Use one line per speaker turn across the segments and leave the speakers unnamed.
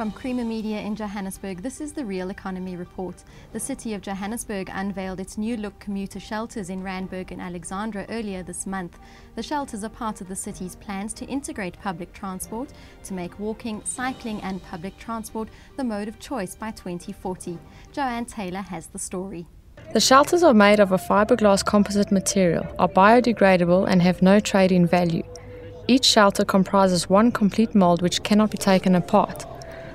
From Creamer Media in Johannesburg, this is the Real Economy Report. The City of Johannesburg unveiled its new-look commuter shelters in Randburg and Alexandra earlier this month. The shelters are part of the city's plans to integrate public transport to make walking, cycling and public transport the mode of choice by 2040. Joanne Taylor has the story.
The shelters are made of a fiberglass composite material, are biodegradable and have no trade-in value. Each shelter comprises one complete mould which cannot be taken apart.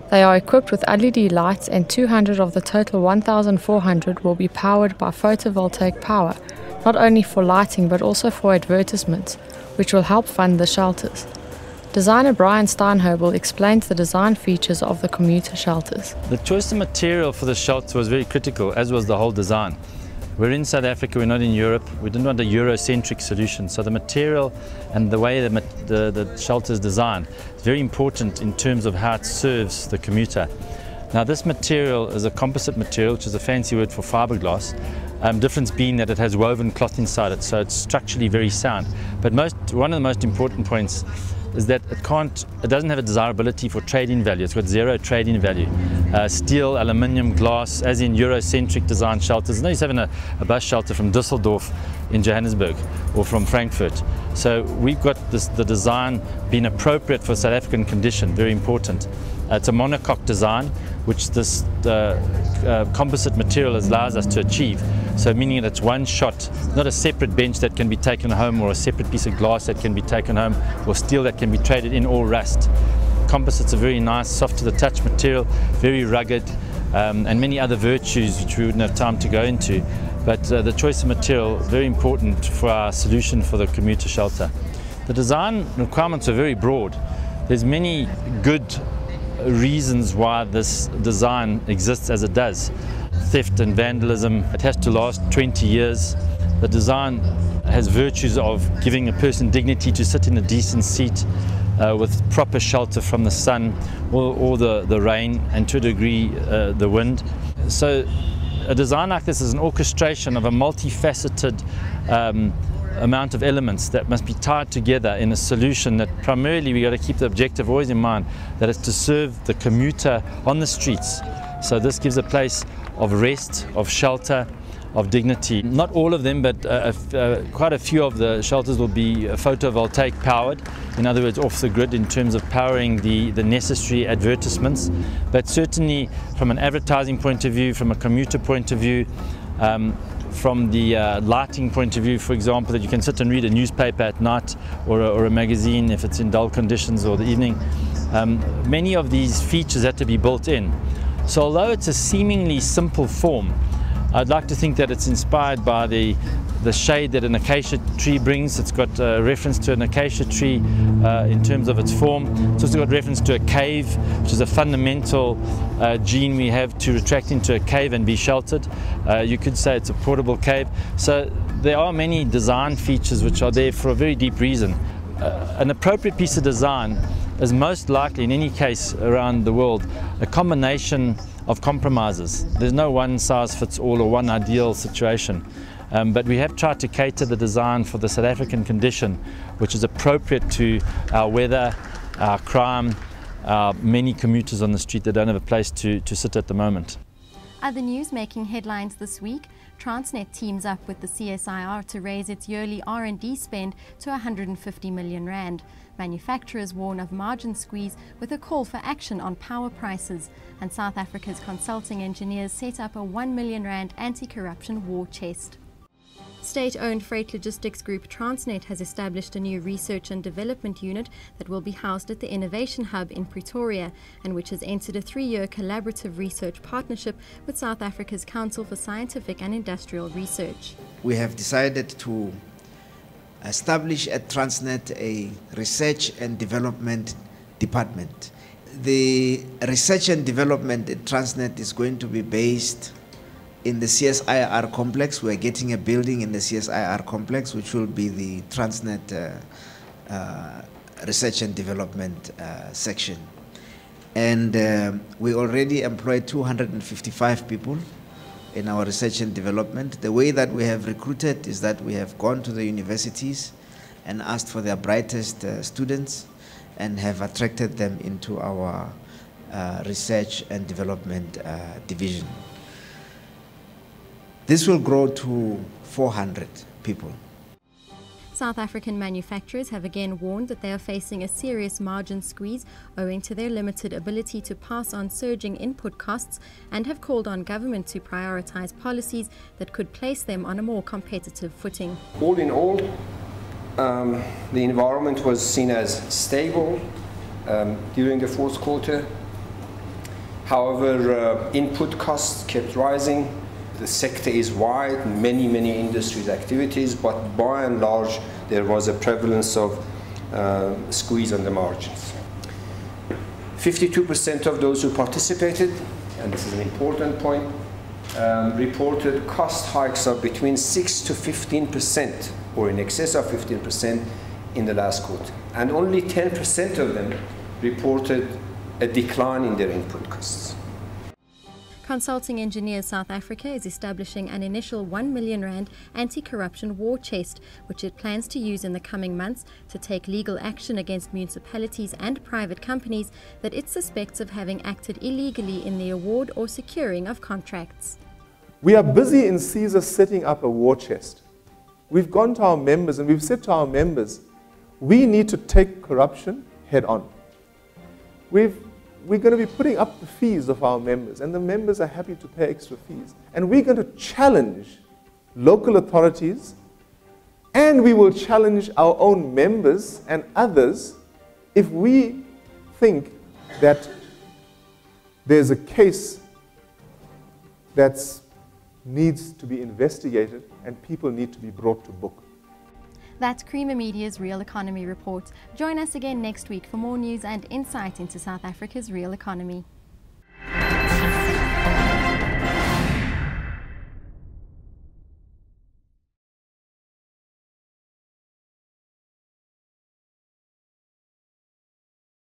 They are equipped with LED lights and 200 of the total 1,400 will be powered by photovoltaic power, not only for lighting but also for advertisements, which will help fund the shelters. Designer Brian Steinhobel explains the design features of the commuter shelters.
The choice of material for the shelter was very critical, as was the whole design. We're in South Africa, we're not in Europe. We didn't want a Eurocentric solution, so the material and the way the shelter is designed is very important in terms of how it serves the commuter. Now, this material is a composite material, which is a fancy word for fiberglass. Difference being that it has woven cloth inside it, so it's structurally very sound. But one of the most important points is that it doesn't have a desirability for trade-in value. It's got zero trade-in value. Steel, aluminium, glass, as in Eurocentric design shelters. No use having a bus shelter from Düsseldorf in Johannesburg or from Frankfurt. So we've got the design being appropriate for South African condition, very important. It's a monocoque design, which this composite material allows us to achieve. So meaning that it's one shot, not a separate bench that can be taken home or a separate piece of glass that can be taken home or steel that can be traded in or rust. Composites are very nice, soft to the touch material, very rugged, and many other virtues which we wouldn't have time to go into. But the choice of material, very important for our solution for the commuter shelter. The design requirements are very broad. There's many good reasons why this design exists as it does. Theft and vandalism, it has to last 20 years. The design has virtues of giving a person dignity to sit in a decent seat with proper shelter from the sun or the rain, and to a degree the wind. So a design like this is an orchestration of a multifaceted amount of elements that must be tied together in a solution that primarily we got to keep the objective always in mind, that is to serve the commuter on the streets. So this gives a place of rest, of shelter, of dignity. Not all of them, but quite a few of the shelters will be photovoltaic powered, in other words off the grid in terms of powering the necessary advertisements. But certainly from an advertising point of view, from a commuter point of view, from the lighting point of view, for example, that you can sit and read a newspaper at night or a magazine if it's in dull conditions or the evening. Many of these features had to be built in. So although it's a seemingly simple form, I'd like to think that it's inspired by the shade that an acacia tree brings. It's got a reference to an acacia tree in terms of its form. It's also got reference to a cave, which is a fundamental gene we have to retract into a cave and be sheltered. You could say it's a portable cave. So there are many design features which are there for a very deep reason. An appropriate piece of design is most likely, in any case around the world, a combination of compromises. There's no one size fits all or one ideal situation. But we have tried to cater the design for the South African condition, which is appropriate to our weather, our crime, our many commuters on the street that don't have a place to sit at the moment.
Other news making headlines this week: Transnet teams up with the CSIR to raise its yearly R&D spend to 150 million rand. Manufacturers warn of margin squeeze with a call for action on power prices. And South Africa's consulting engineers set up a 1 million rand anti-corruption war chest. State-owned freight logistics group Transnet has established a new research and development unit that will be housed at the Innovation Hub in Pretoria, and which has entered a 3-year collaborative research partnership with South Africa's Council for Scientific and Industrial Research.
We have decided to establish at Transnet a research and development department. The research and development at Transnet is going to be based in the CSIR complex. We're getting a building in the CSIR complex, which will be the Transnet research and development section. And we already employ 255 people in our research and development. The way that we have recruited is that we have gone to the universities and asked for their brightest students and have attracted them into our Research and Development Division. This will grow to 400 people.
South African manufacturers have again warned that they are facing a serious margin squeeze owing to their limited ability to pass on surging input costs, and have called on government to prioritise policies that could place them on a more competitive footing.
All in all, the environment was seen as stable during the fourth quarter. However, input costs kept rising. The sector is wide, many industries activities, but by and large there was a prevalence of squeeze on the margins. 52% of those who participated, and this is an important point, reported cost hikes of between 6 to 15% or in excess of 15% in the last quarter. And only 10% of them reported a decline in their input costs.
Consulting Engineers South Africa is establishing an initial R1 million anti-corruption war chest, which it plans to use in the coming months to take legal action against municipalities and private companies that it suspects of having acted illegally in the award or securing of contracts.
We are busy in CESA setting up a war chest. We've gone to our members and we've said to our members, we need to take corruption head on. We're going to be putting up the fees of our members, and the members are happy to pay extra fees. And we're going to challenge local authorities, and we will challenge our own members and others if we think that there's a case that needs to be investigated and people need to be brought to book.
That's Creamer Media's Real Economy Report. Join us again next week for more news and insight into South Africa's real economy.